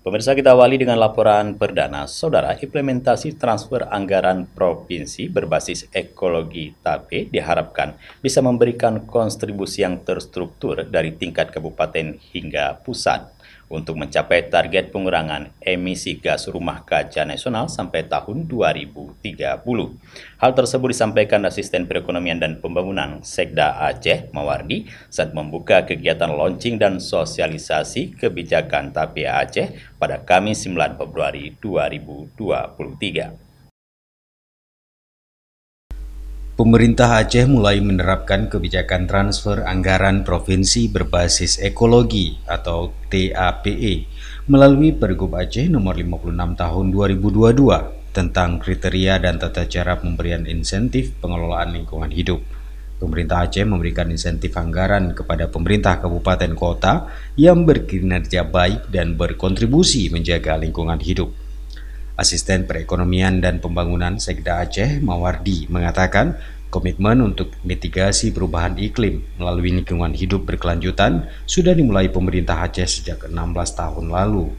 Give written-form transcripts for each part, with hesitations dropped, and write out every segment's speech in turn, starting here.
Pemirsa, kita awali dengan laporan perdana. Saudara, implementasi transfer anggaran provinsi berbasis ekologi TAP diharapkan bisa memberikan kontribusi yang terstruktur dari tingkat kabupaten hingga pusat untuk mencapai target pengurangan emisi gas rumah kaca nasional sampai tahun 2030. Hal tersebut disampaikan Asisten Perekonomian dan Pembangunan Sekda Aceh, Mawardi, saat membuka kegiatan launching dan sosialisasi kebijakan TAP Aceh pada Kamis 9 Februari 2023. Pemerintah Aceh mulai menerapkan kebijakan transfer anggaran provinsi berbasis ekologi atau TAPE melalui Pergub Aceh nomor 56 tahun 2022 tentang kriteria dan tata cara pemberian insentif pengelolaan lingkungan hidup. Pemerintah Aceh memberikan insentif anggaran kepada pemerintah kabupaten kota yang berkinerja baik dan berkontribusi menjaga lingkungan hidup. Asisten Perekonomian dan Pembangunan Sekda Aceh, Mawardi, mengatakan komitmen untuk mitigasi perubahan iklim melalui lingkungan hidup berkelanjutan sudah dimulai pemerintah Aceh sejak 16 tahun lalu.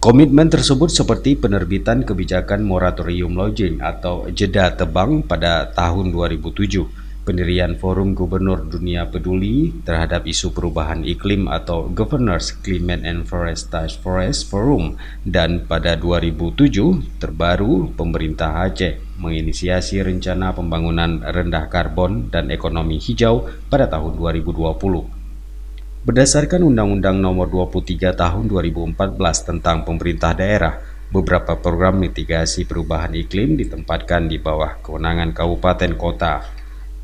Komitmen tersebut seperti penerbitan kebijakan moratorium lodging atau jeda tebang pada tahun 2007, pendirian Forum Gubernur Dunia Peduli terhadap isu perubahan iklim atau Governors Climate and Forest Task Force Forum, dan pada 2007 terbaru pemerintah Aceh menginisiasi rencana pembangunan rendah karbon dan ekonomi hijau pada tahun 2020. Berdasarkan Undang-Undang Nomor 23 Tahun 2014 tentang Pemerintah Daerah, beberapa program mitigasi perubahan iklim ditempatkan di bawah kewenangan kabupaten kota.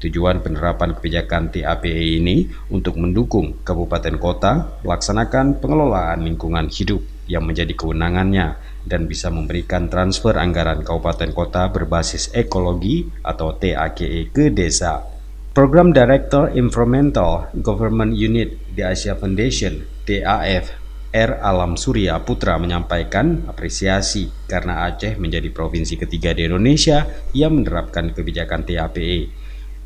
Tujuan penerapan kebijakan TAPE ini untuk mendukung kabupaten kota melaksanakan pengelolaan lingkungan hidup yang menjadi kewenangannya dan bisa memberikan transfer anggaran kabupaten kota berbasis ekologi atau TAKE ke desa. Program Director Environmental Government Unit di Asia Foundation (DAF) R. Alam Surya Putra menyampaikan apresiasi karena Aceh menjadi provinsi ketiga di Indonesia yang menerapkan kebijakan TAPE.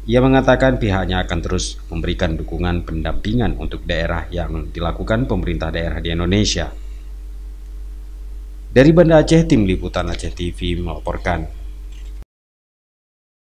Ia mengatakan pihaknya akan terus memberikan dukungan pendampingan untuk daerah yang dilakukan pemerintah daerah di Indonesia. Dari Banda Aceh, Tim Liputan Aceh TV melaporkan.